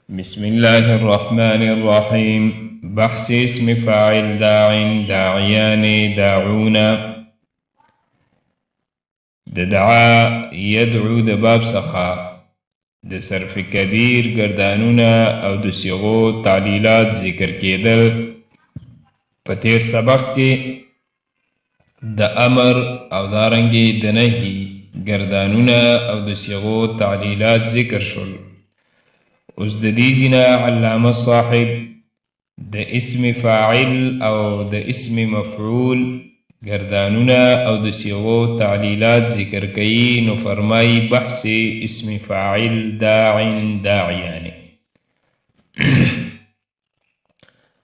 بسم الله الرحمن الرحيم. بحث اسم فاعل داع داعيان داعون. دعا يدعو باب سخا صرف كبير گردانونا او صيغو تعليلات ذکر کېدل. په تیر سبق کې امر او دارنګي نهي گردانونا او صيغو تعليلات ذکر شول. اوس د دې ځینه علامه صاحب اسم فاعل او اسم مفعول گردانونا او صيغو تعليلات ذکر کوي. نو فرمای بحث اسم فاعل داع داعیان.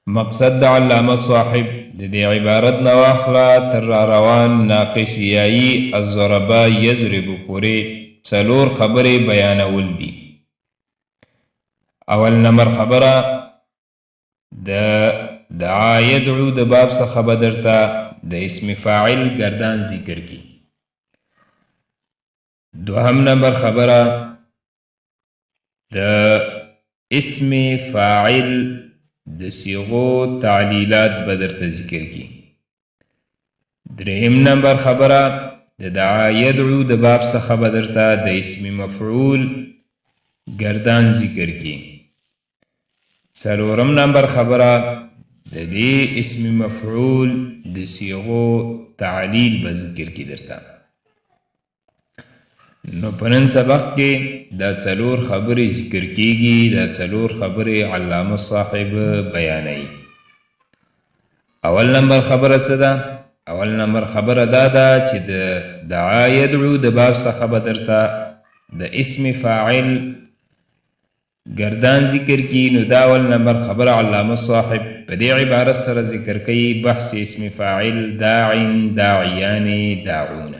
مقصد د علامه صاحب د دې عبارت نو اخلا تر روان ناقص یایی الضربا یضرب پورې څلور خبرې بیانول دي. اول نمبر خبره دعا يدعو د باب څخه بدرته د اسم فاعل گردان ذکر کی. دوهم نمبر خبره د اسم فاعل د صيغو تعلیلات بدرته ذکر کی. دریم نمبر خبره د دعا يدعو د باب څخه بدرته د اسم مفعول گردان ذکر کی. څلورم نمبر خبره د دې اسم مفعول د صيغو تعلیل به ذکر کی درته. نو په نن سبق کې دا څلور خبرې ذکر کیږي. دا څلور خبرې علامه صاحب بیانوي. اول نمبر خبره څه ده؟ اول نمبر خبره دا ده چې د دعا يدعو د باب څخه به درته د اسم فاعل گردان ذکر کی. نو دا اول نمبر خبر علامه صاحب په دې عبارت سره ذکر کوي بحث اسم فاعل داع داعیان داعون.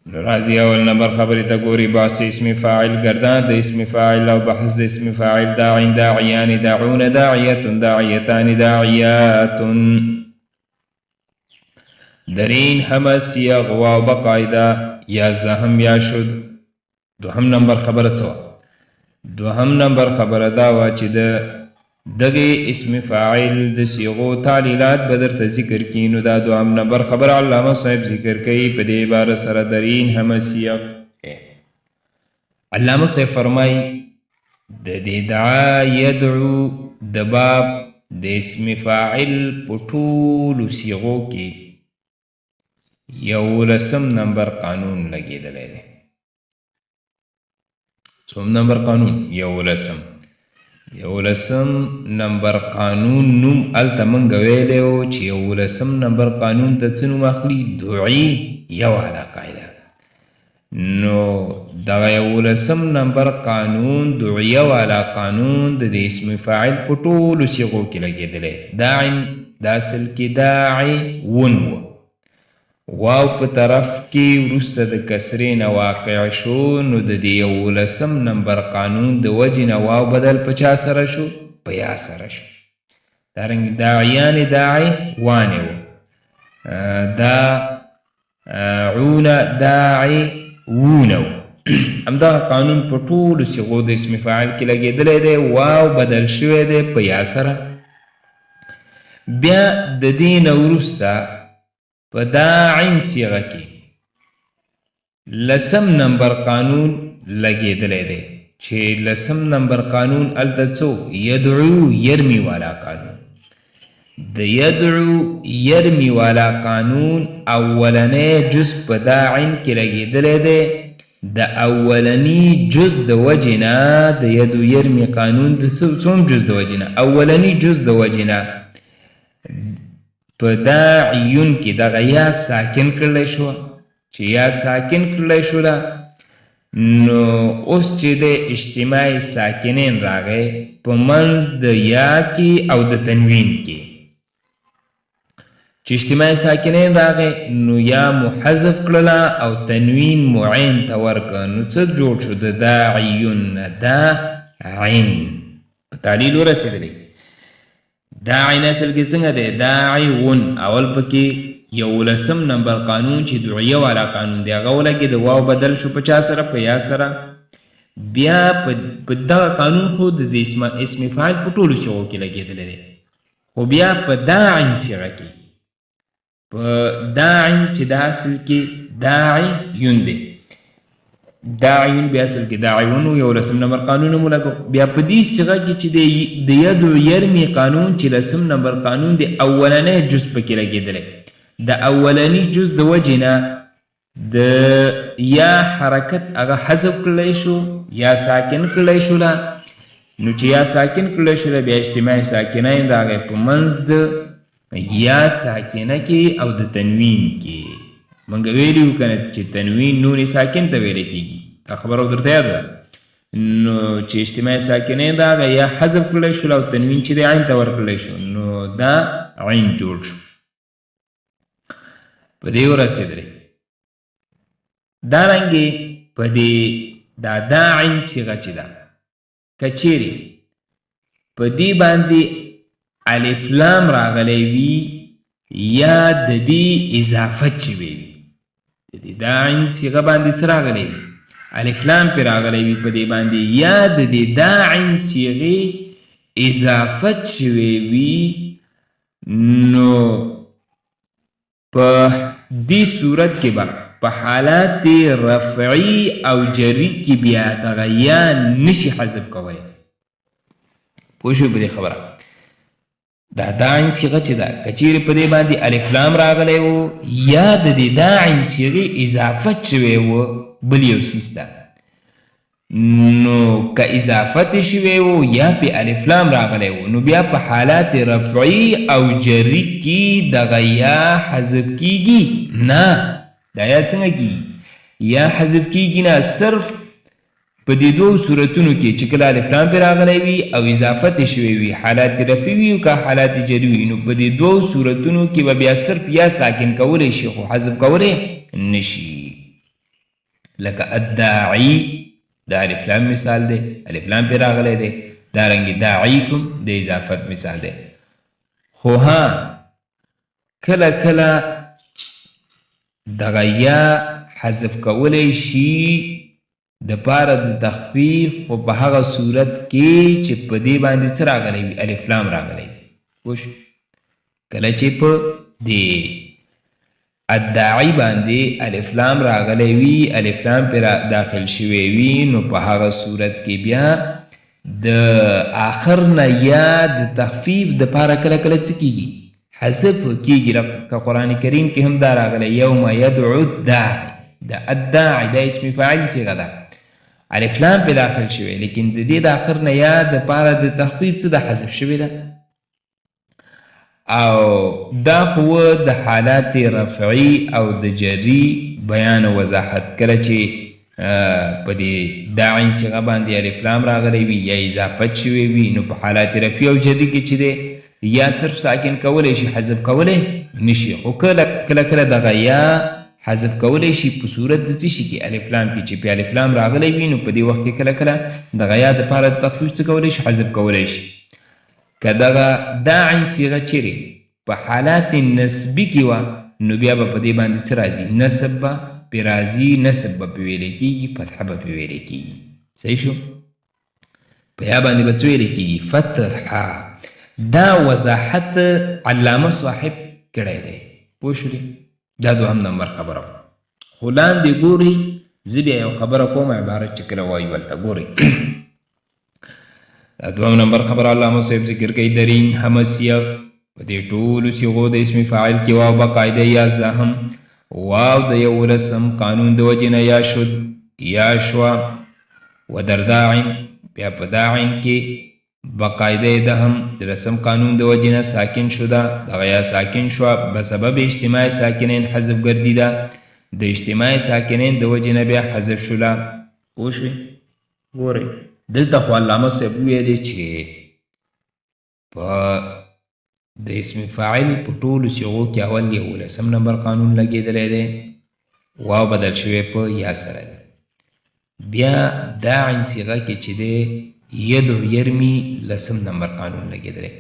نو راځي اول نمبر خبرې ته ګوري. بحث اسم فاعل گردان د اسم فاعل او بحث د اسم فاعل داع داعیان داعون داعیه داعیتان داعیات. درین هم سیاق واو بقاعده یازدهم یا شد. دوهم نمبر خبره څه؟ دوهم نمبر خبره دا وا چې دغه اسم فاعل د صيغو تعلیلات بدرته ذکر کی. نو دا دوهم نمبر خبر علامه صاحب ذکر کوي په دې عبارت سره درین هم سیاق. علامه صاحب فرمای د دې دعا يدعو د باب د اسم فاعل په ټولو صيغو کې یو لسم نمبر قانون لګیدلی دی. څوم نمبر قانون؟ یولسم نمبر قانون نوم الته منګه ویلی و چې یولسم نمبر قانون ته څه نوم اخلي؟ دعي یو علاقه ده. نو دغه یولسم نمبر قانون دعیه والا قانون د اسم فاعل په ټولو صيغو کې لګېدلی. داع دا اصل کې داعي ون و. واو په طرف کې وروسته د کسرې نه واقع شو. نو د دې یولسم نمبر قانون د وجې نه واو بدل په چا سره شو؟ په یا سره شو. دارنګې داعیان داعي وانې و. داعون داعي وونه و. همدغه قانون په ټولو صيغو د اسم فاعل کې لګېدلی دی. واو بدل شوی دی په یا سره. بیا د دې نه وروسته په داعین صيغه کې لسم نمبر قانون لګېدلی دی چې لسم نمبر قانون الته څو؟ يدعو يرمي والا قانون. د يدعو يرمي والا قانون اولنی جز په داعین کې لګېدلی دی. د اولنی جز د وجې نه د يدعو يرمي قانون د څوم جز د وجې نه؟ اولنی جز د وجې نه په داعیون کې دغه یا ساکن کړلی شو. چې یا ساکن کړلی شو ده نو اوس چې د اجتماع ساکنین راغی په منځ د یا کې او د تنوین کې. چې اجتماع ساکنین راغی نو یا محذف کړله او تنوین معین ته ورکړه. نو څه جوړ شو؟ د داعیون داعین په تعلیل ورسېدلی. داعی اصل کې څنګه دی؟ داعی ون. اول پکې یولسم نمبر قانون چې دعیه والا قانون دی هغه ولګېد. واو بدل شو په چا سره؟ په یا سره. بیا په دغه قانون خو د اسم فاعل په ټولو صيغو کې لګېدلی دی، خو بیا په داعن صيغه کې، په داعن چې دا اصل کې داعیون دی، داعیون بیا اصل کې داعیون و، 11 نمبر قانون مو لګو. بیا په دې صيغه کې چې د یدعو یرمي قانون چې 10 نمبر قانون دی، اولنی جز پکې لګېدلی. د اولنی جز د وجې نه د یا حرکت هغه حذف کړلی شو یا ساکن کړلی شوله، نو چې یا ساکن کړلی شوله بیا اجتماع ساکنین راغی په منځ د یا ساکنه کې او د تنوین کې. موږ ویلي وو که نه چې تنوین نون ساکن ته ویلی کېږي، دا خبره درته یاد ده. نو چې اجتماع ساکنین راغی یا حذف کړلی شوله او تنوین چې دی عین ته ورکړلی شو، نو دا عین جوړ شو. په دې ورسېدلی. دارنګې په دې دا داعن صيغه چې ده، که چیرې په دې باندې الف لام راغلی وي یا د دې اضافت چې وي، د دې داعن صيغه باندې څه راغلی وي؟ الف لام پرې راغلی وي په دې باندې، یا د دې داعن صيغې اضافت شوی وي، نو په دې صورت کې به په حالات رفعی او جری کې بیا دغه یا نشي حذف کولی. پوه شوې په دې خبره؟ دا داعن صيغه چې ده، که چیرې په دې باندې الف لام راغلی و یا د دې داعن صيغې اضافت شوی و بل یو څیز ته، نو که اضافت شوی و یا په الف لام راغلی و، نو بیا په حالات رفعی او جری کې دغه یا حذف کیږي نه. دا یا څنګه کیږي؟ یا حذف کیږي نه، صرف په دې دوو صورتونو کې چې کله الف لام پرې راغلی وي او اضافت شوی وي، حالات رفعي وي او که حالات جری وي، نو په دې دوو صورتونو کې به بیا صرف یا ساکن کولی شي خو حذف کولی نشي. لکه الداعي د الف لام مثال دی، الف لام پرې راغلی دی. دارنګې داعیکم د اضافت مثال دی. خو ها کله کله دغه یا حذف کولی شي د پاره د تخفیف، خو په هغه صورت کې چې په دې باندې څه راغلی وي؟ الف لام راغلی وي. پوه شو؟ کله چې په دې الداعي باندې الف لام راغلی وي، الف لام پرې داخل شوی وي، نو په هغه صورت کې بیا د آخر نه یا د تخفیف د پاره کله کله څه کیږي؟ حذف کیږي. که قرآن کریم کې هم دا راغلی یوم یدعو الداعي، د الداعي دا اسم فاعل صيغه ده، الف لام پې داخل شوی، لیکن د دې د آخر نه یا د پاره د تخفیف څه د حذف شوی ده. او دا خو د حالات رفعي او د جری بیان و وضاحت. کله چې په دې داعن صيغه باندې الف لام راغلی وي یا اضافت شوی وي، نو په حالات رفعي او جری کې چې دی یا صرف ساکن کولی شي حذف کولی نشي. خو کله کله دغه یا حذف کولی شي په صورت د څه شي کې؟ الف لام کې. چې په الف لام راغلی وي نو په دې وخت کې کله کله دغه یا دپاره د تخفیف څه کولی شي؟ حذف کولی شي. که دغه داعن صيغه چیرې په حالات نسبي کې وه، نو بیا به په دې باندې څه راځي؟ نسب به پرې راځي، نسب به پرې ویلی کېږي، فتحه به پرې ویلی کېږي. صحیح شو؟ په یا باندې به څه ویلی کېږي؟ فتحه. دا وضاحت علامه صاحب کړی دی. پوه شولې؟ دا دوهم نمبر خبره. خو لاندې ګورئ، زه بیا یو خبره کوم عبارت چې کله وایي ولته ګورئ. دا دوهم نمبر خبره علامه صاحب ذکر کوي درین هم صیغ. په دې ټولو صیغو د اسم فاعل کې واو باقاعده یا زهم، واو د 11 قانون د وجې نه یا شد یا شوه، و در داعن بیا په داعن کې باقاعده ده هم د 10 قانون د وجې نه ساکن شده، دغه یا ساکن شوه به سبب اجتماع ساکنین حذف ګرځېده، د اجتماع ساکنین د وجې نه بیا حذف شوله. پوه شوې؟ ګورئ دلته خو علامه صاحب ویلې چې په د اسم فاعل په ټولو صیغو کې اول 11 نمبر قانون لګېدلی دی، واو بدل شوی په یا سره دی. بیا داعن صیغه کې چې دی یدعو یرمي 10 نمبر قانون لګېدلی.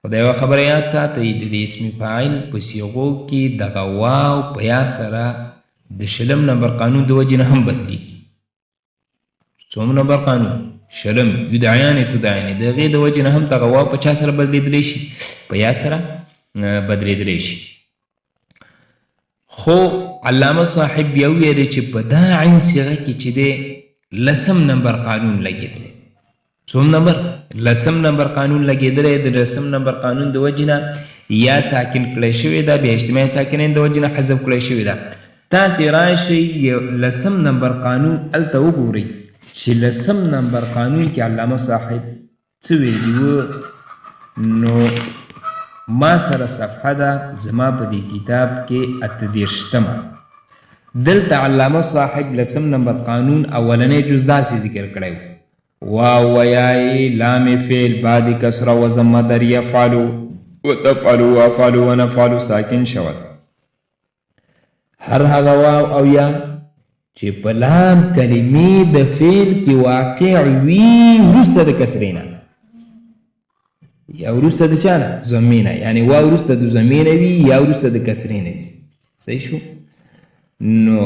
خو دا یوه خبره یاد ساتئ، د اسم فاعل په صیغو کې دغه واو په یا سره د 20 نمبر قانون د وجې نه هم بدلیږي. څوم نمبر قانون شلم یدعیان تدعین د هغې د وجې نه هم دغه واو په چا سره بدلېدلی شي په یا سره بدلېدلی شي خو علامه صاحب بیا وویلې چې په دا عین صیغه کې چې دی لسم نمبر قانون لګېدلی څوم نمبر لسم نمبر قانون لګېدلی د لسم نمبر قانون د وجې نه یا ساکن کړی شوې ده بیا اجتماعي ساکنین د وجې نه حذف کړی شوې ده تاسې راشئ لسم نمبر قانون هلته وګورئ چې لسم نمبر قانون کې علامه صاحب څه ویلي وو نو ما سره صفحه ده زما په دې کتاب کې 38 دلته علامه صاحب لسم نمبر قانون اولنی جز داسې ذکر کړی واو ویای لام فعل بعد کسره و ضمه در یفعلو وتفعلو وافعلو ونفعلو ساکن شود هر هغه واو او یا چې په لام کلمې د فعل کې واقع وي وروسته د کسرې نه یا وروسته د چا نه ضمې نه یعنې واو وروسته د ضمې نه وي یا وروسته د کسرې نه وي صحیح شو نو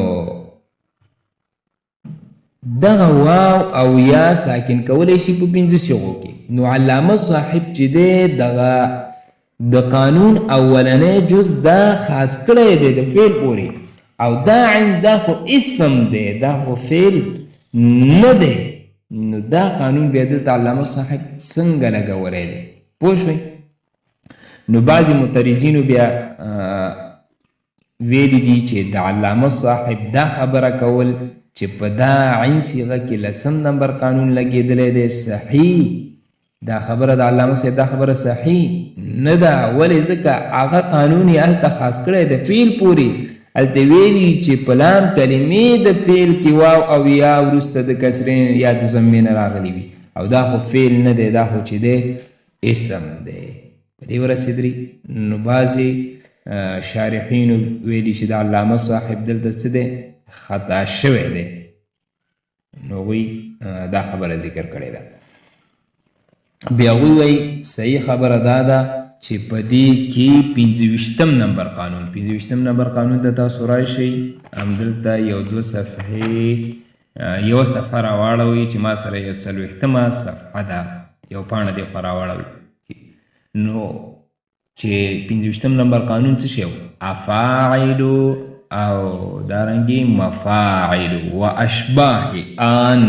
دغه واو او یا ساکن کولی شي په 5 صيغو کې نو علامه صاحب چې دی دغه د قانون اولنی جز دا خاص کړی دی د فعل پورې او دا عین دا خو اسم دی دا خو فعل نه دی نو دا قانون بیا دلته علامه صاحب څنګه لګولی دی پوه شوئ نو بعضې معترضینو بیا ویلي دي چې د علامه صاحب دا خبره کول چې په دا عین صیغه کې لسم نمبر قانون لګېدلی دی صحیح دا خبره د علامه صاحب دا خبره صحیح نه ده ولې ځکه هغه قانون یې هلته خاص کړی د فعل پورې هلته ویلي چې په لام کلمې د فعل کې واو او یا وروسته د کسرې یا د ضمې نه راغلی وي او دا خو فعل نه دی دا خو چې دی اسم دی په دې ورسېدلي نو بعضې شارحینو ویلي چې د علامه صاحب دلته څه دی خطا شوی دی نو هغوی دا خبره ذکر کړې ده بیا هغوی وایي صحیح خبره دا ده چې په دې کې 25 نمبر قانون 25 نمبر قانون ته تاسو راشئ همدلته یو 2 صفحې یو صفحه راواړوئ چې ما سره یو 40مه صفحه ده یو پاڼه دې خوا راواړوئ نو چې 25 نمبر قانون څه شی و افاعلو او دارنګې مفاعلو و اشباه ان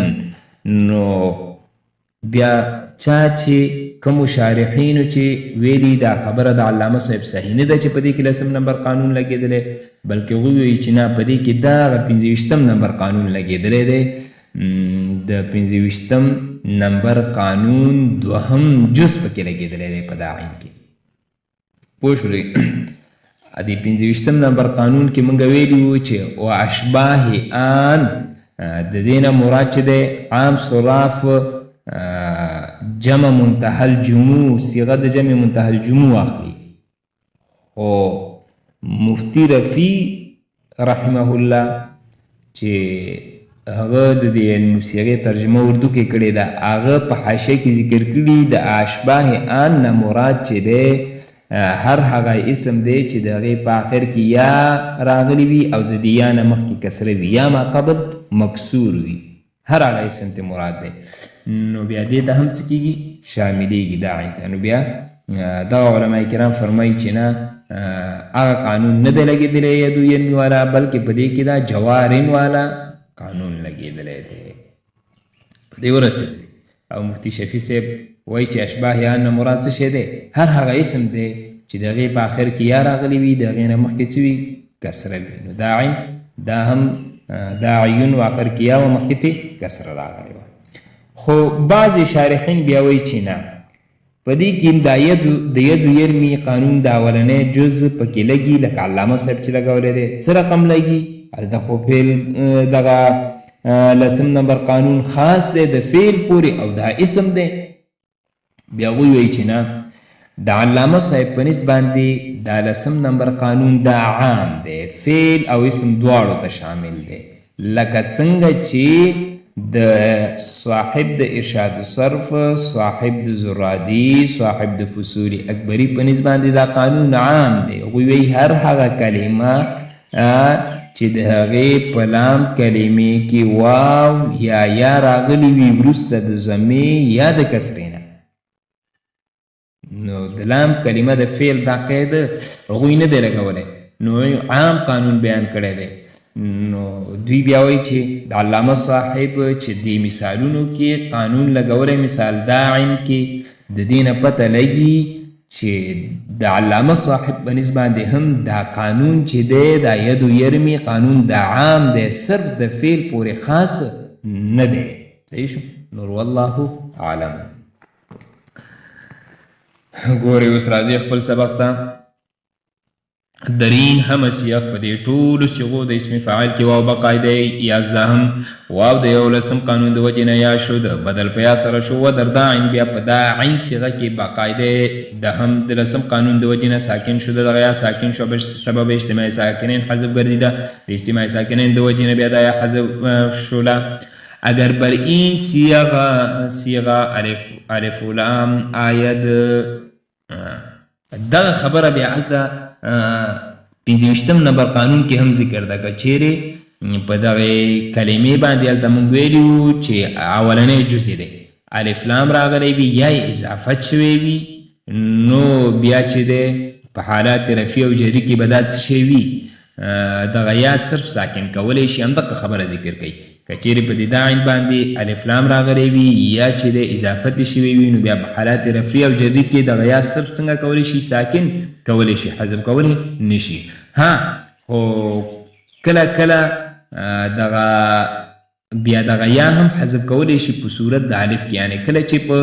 نو بیا چا چې کومو شارحینو چې ویلي دا خبره د علامه صاحب صحیح نه ده چې په دې کې لسم نمبر قانون لګېدلی بلکې هغوی وایي چې نه په دې کې دغه 25 نمبر قانون لګېدلی دی د 25 نمبر قانون دوهم جز پکې لګېدلی دی په دا عین کې پوه شولئ د 25 نمبر قانون کې موږ ویلي وو چې و اشباه ان د دې نه مراد چې دی عام صراف جمع منتهى الجموع صيغه د جمع منتهى الجموع اخلي او مفتی رفیع رحمه الله چې هغه د دې موسیقي ترجمه اردو کې کړې ده هغه په حاشیه کې ذکر کړي د اشباه ان نه مراد چې دی هر هغه اسم دی چې د هغې په آخر کې یا راغلی وي او د دې یا نه مخکې کسره وي یا ما قبل مکسور وي هر هغه اسم ته مراد دی نو بیا دې ته هم څه کېږي شاملېږي دا عین ته نو بیا دغه علما کرام فرمایي چې نه هغه قانون نه دی لګېدلی یدو ینمي والا بلکې په دې کې دا جوارن والا قانون لګېدلی دی په دې ورسېدلی او مفتي شفیع صاحب وایي چې اشباه یا نه مراد څه شی دی هر هغه اسم دی چې د هغې په آخر کې یا راغلی وي د هغې نه مخکې څه وي کسره وي نو دا عین دا هم دا عیون و آخر کې یا و مخکې ته کسره راغلی وه خو بعضې شارحین بیا وایي چې نه په دې کې د یدو یرمي قانون د اولنی جز پکې لګي لکه علامه صاحب چې لګولی دی څه رقم لګي هلته خو فعل دغه لسم نمبر قانون خاص دی د فعل پورې او دا اسم دی بیا هغوی وایي چې نه د علامه صاحب په نسبت باندې دا لسم نمبر قانون دا عام دی فعل او اسم دواړو ته شامل دی لکه څنګه چې د صاحب د ارشاد صرف صاحب د زرادی صاحب د فصول اکبری په نسبت باندې دا قانون عام دی هغوی وایي هر هغه کلمه چې د هغې په لام کلمې کې واو یا راغلی وي وروسته د ضمې یا د کسرې نه، نو د لام کلمه د فعل دا قید هغوی نه دی لګولی، نو عام قانون بیان کړی دی. نو دوی بیا وایي چې د علامه صاحب چې دې مثالونو کې قانون لګولی، مثال داعن کې د دې نه پته لګي چې د علامه صاحب په نسبت باندې هم دا قانون چې دی دا ید یرمی قانون دا عام دی، صرف د فعل پورې خاص نه دی. صحیح شو؟ نور والله اعلم. ګورې اوس راځي خپل سبق ته. درین هم سیاق په دې ټولو صیغو د اسم فاعل کې واو بقاعده یازدهم واو د 11 قانون د وجې نه یا شو د بدل په یا سره شو، و در داعین بیا په داعین صیغه کې بقاعده د هم د 10 قانون د وجې نه ساکن شو، دغه یا ساکن شو سبب اجتماع ساکنین حذف ګرځیده، د اجتماع ساکنین د وجې نه بیا دا یا حذف شوله. اگر بر این صیغه الف لام آید دغه خبره بیا هلته 25 نمبر قانون کې هم ذکر ده که چیرې په دغې کلمې باندې هلته موږ ویلي وو چې اولنی جزء دی الف لام راغلی وي یا یې اضافت شوی وي، نو بیا چې دی په حالات رفیع او جري کې به دا څه شی وي، دغه یا صرف ساکن کولی شي. همدغه خبره ذکر کوي که چیرې په دې داعین باندې الف لام راغلی وي یا چې دی اضافت شوی وي، نو بیا په حالات رفیع او جري کې دغه یا صرف څنګه کولی شي، ساکن کولی شي، حذف کولی نشي. ها خو کله کله دغه بیا دغه یا هم حذف کولی شي په صورت د الف کې، یعنی کله چې په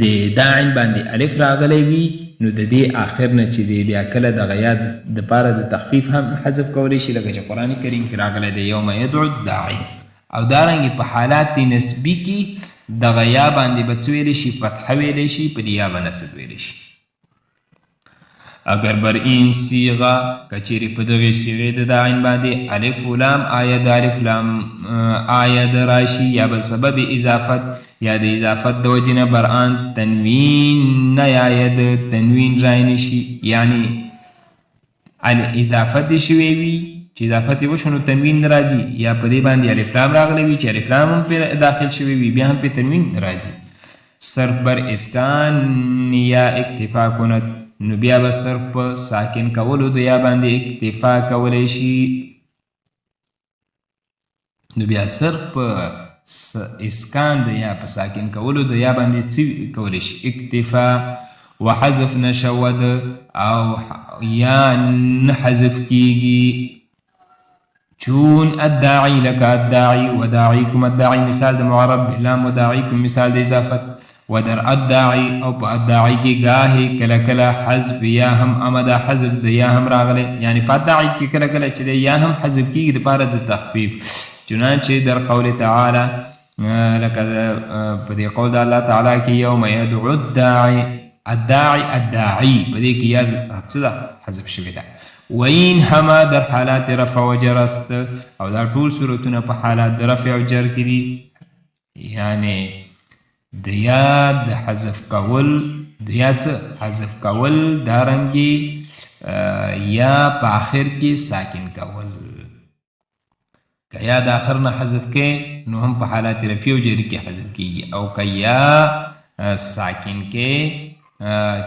د داعین باندې الف راغلی وي نو د دې آخر نه چې دی بیا کله دغه یا دپاره د تخفیف هم حذف کولی شي، لکه چې قرآن کریم کې راغلی دی یوم یدعو الداعی. او دارنګې په حالات نسبي کې دغه یا باندې به څه ویلی شي، فتحه ویلی شي، په دې یا به نصب ویلی شي. اگر بر این صیغه که چیرې په دغې صیغې د داعین باندې الف لام آید الف لام آید راشي، یا به سبب اضافت یا د اضافت د وجې نه برآن تنوین نه یاید تنوین رای نشي، یعنی اضافت دې شوی وي چې اضافت یې وشو نو تنوین نه راځي، یا په دې باندې الف لام راغلی وي چې الف لام هم پرې داخل شوی وي بیا هم پرې تنوین راځي. صرف بر اسکان یا اکتفا کند، نو بیا به صرف په ساکن کولو د یا باندې اکتفا کولی شي، نو بیا صرف په اسکان د یا په ساکن کولو د یا باندې څه کولی شي، اکتفا. وحذف نشود او یا نه حذف کیږي، چون الداعی لك الداعی وداعیکم الداعی مثال د معرب بلام، وداعیکم مثال د اضافت، ودر الداعی او په الداعی کې گاهی کله کله حذف یا هم امدا حذف د یا هم راغلی، یعنی په الداعی کې کله کله چې د یا هم حذف کیږي دپاره د تخفیف. چنانچه در قول تعالی لکه په دې قول د الله تعالی کې یوم یدعو الداعی الداعی په دې کې یا څه ده حذف شوې ده. وین هما در حالات رفع و جر است، او دا ټول صورتونه په حالات د رفع او جر کې دي، یعنی د یا د حذف کول د یا څه حذف کول، دارنګې یا په آخر کې ساکن کول. که یا د آخر نه حذف کې نو هم په حالات رفع او جر کې حذف کېږي، او که یا ساکن کې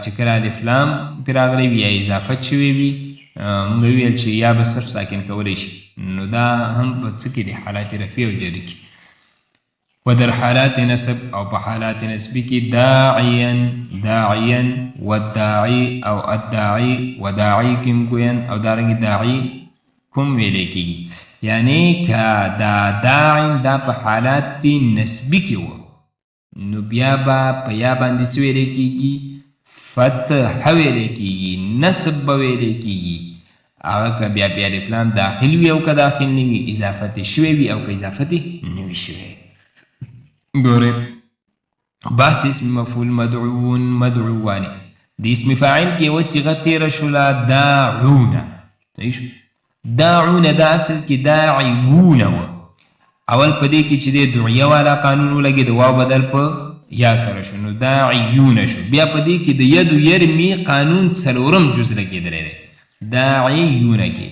چې کله الف لام پرې راغلی وي یا اضافت شوی وي، موږ ویل چې یا به صرف ساکن کولی شي، نو دا هم په څه کې دي حالات رفع او جر کې. و در حالات نسب او په حالات نسبی کې داعیا والداعی او الداعی وداعی کم ګوین، او دارنګې داعی کوم ویلی کېږي، یعنی که دا داعین دا په حالات نسبی کې و نو بیا به په یا باندې څه ویلی کېږي، فتح ویلی کېږي، نصب به ویلی کېږي. هغه که بیا الف لام داخل وي او که داخل نه وي، اضافت شوی وي او که اضافت نه وي شوی. ګورئ بحث اسم مفعول مدعوان د اسم فاعل کې یوه صیغه تېره شوله داعونه. صحیح شو؟ داعونه دا اصل کې داعیونه وه، اول په دې کې چې دی دعیه والا قانون ولګېد، واو بدل په یا سره شو نو داعیونه شو. بیا په دې کې د ید یرمي قانون څلورم جز لګېدلی دی داعیونه کې.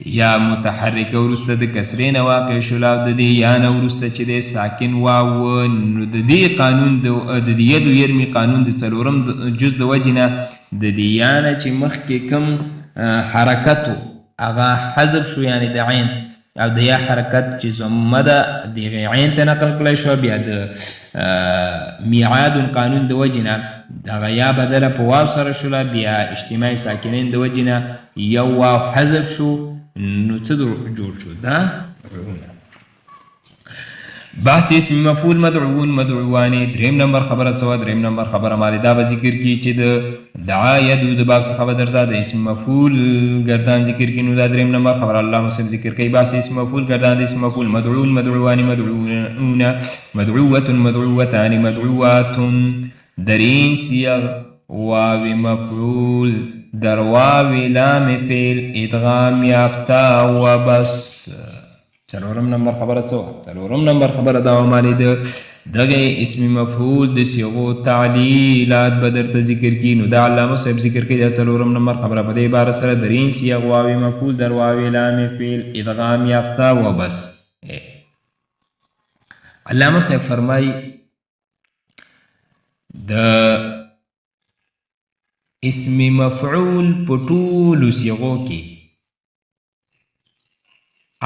یا متحرکه وروسته د کسرې نه واقع شول او د دې یا نه وروسته چې دی ساکن واو نو د دې قانون د دې ید و یرمي قانون د څلورم جز د وجې نه د دې یا نه چې مخکې کوم حرکت و هغه حذف شو یعنې د عین او د یا حرکت چې ضمه ده دغې عین ته نقل کړی شو بیا د میعاد قانون د وجې نه دغه یا بدله په واو سره شوله بیا اجتماع ساکنین د وجې نه یو واو حذف شو نو څه جوړ شو دا مدعوونه بحث اسم مفعول مدعوون مدعوانې دریم نمبر خبره څه وه دریم نمبر خبره مالې دا به ذکر کړي چې د دعا یدو د باب څخه به درته د اسم مفعول ګردان ذکر کړي نو دا دریم نمبر خبره علامه صاحب ذکر کوي بحث اسم مفعول ګردان د اسم مفعول مدعون مدعوان مدعوون مدعوة مدعوتان مدعوات درین صیغ واو مفعول در واو لام فعل ادغام یافته و بس څلورم نمبر خبره څه وه څلورم نمبر خبره دا ومالې د دغې اسم مفعول د صیغو تعلیلات به درته ذکر کړي نو دا علامه صاحب ذکر کوي دا څلورم نمبر خبره په دې عبارت سره درین صیغ واو مفعول در واو لام فعل ادغام یافته و بس علامه صاحب فرمایي د اسم مفعول په ټولو صیغو کې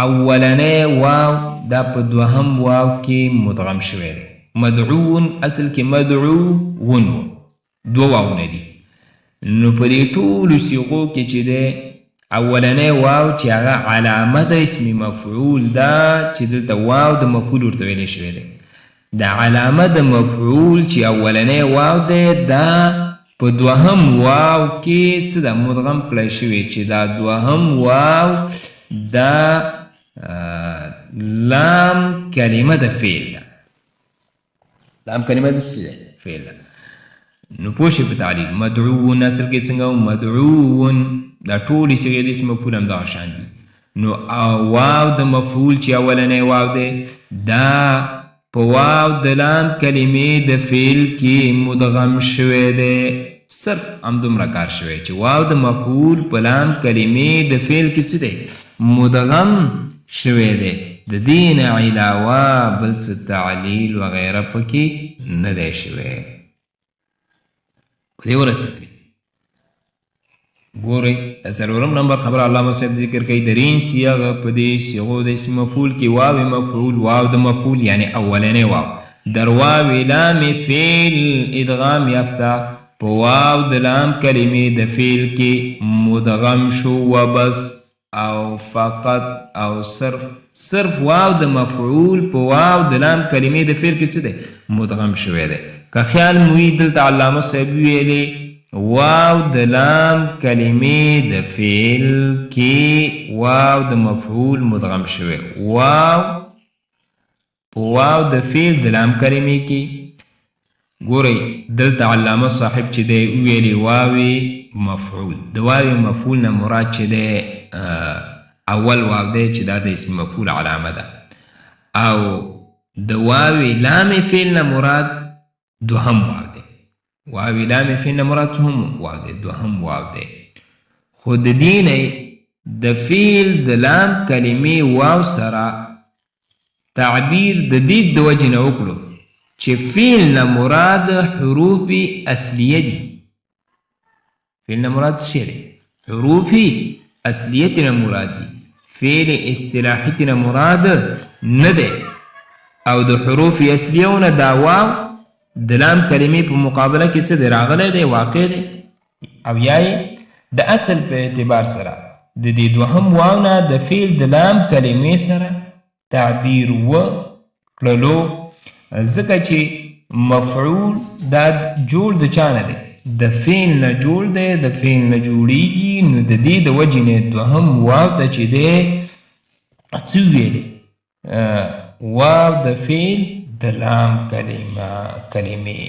اولنی واو دا په دوهم واو کې مدغم شوی دی مدعون اصل کې مدعوون دوه واونه دي نو په دې ټولو صیغو کې چې دی اولنی واو چې هغه علامه د اسم مفعول ده چې دلته واو د مفعول ورته ویلی شوی دی د علامه د مفعول چې اولنی واو دی دا په دوهم واو کې څه ده مدغم کړی شوی چې دا دوهم واو دا لام کلمه د فعل ده لام کلمه د فعل ده نو پوه شئ په تعلیل مدعوون اصل کې څنګه مدعوون دا ټولې صیغې د اسم مفعول همدغه شان دي نو واو د مفعول چې اولنی واو دی دا په واو د لام کلمې د فعل کې مدغم شوی دی صرف همدومره کار شوی چې واو د مفعول په لام کلمې د فعل کې څه دی مدغم شوی دی د دې نه علاوه بل څه تعلیل وغیره پکې نه دی شوی په دې ورسېږي ګورئ د څلورم نمبر خبره علامه صاحب ذکر کوي درین صیغ په دې صیغو د اسم مفعول کې واو مفعول واو د مفعول یعنې اولنی واو در واو لام فعل ادغام یافته په واو د لام کلمې د فعل کې مدغم شو و بس او فقط او صرف واو د مفعول په واو د لام کلمې د فعل کې څه دی مدغم شوی دی که خیال مو وي دلته علامه صاحب ویلې واو د لام کلمې د فعل کې واو د مفعول مدغم شوی واو په واو د فعل د لام کلمې کې ګورئ دلته علامه صاحب چې دی ویلې واوې مفعول د واوې مفعول نه مراد چې دی اول واو دی چې دا د اسم مفعول علامه ده او د واوې لام فعل نه مراد دوهم واو دی واوې لام فعل نه مراد څوم واو دی دوهم واو دی خو د دې نه د فعل د لام کلمې واو سره تعبیر د دې د وجې نه وکړو چې فعل نه مراد حروف اصلیه دي فعل نه مراد څه دی حروف اصلیه نه مراد دي فعل اصطلاحي نه مراد نه دی او د حروف اصلیه نه دا واو د لام کلمې په مقابله کې څه دی راغلی دی واقع دی او یا د اصل په اعتبار سره د دې دوهم واو نه د فعل د لام کلمې سره تعبیر وکړلو ځکه چې مفعول دا جوړ د چا نه دی د فعل نه جوړ دی د فعل نه جوړیږي نو د دې د وجې نه دوهم واو ته چې دی څه ویلې واو د فعل د لام کلمې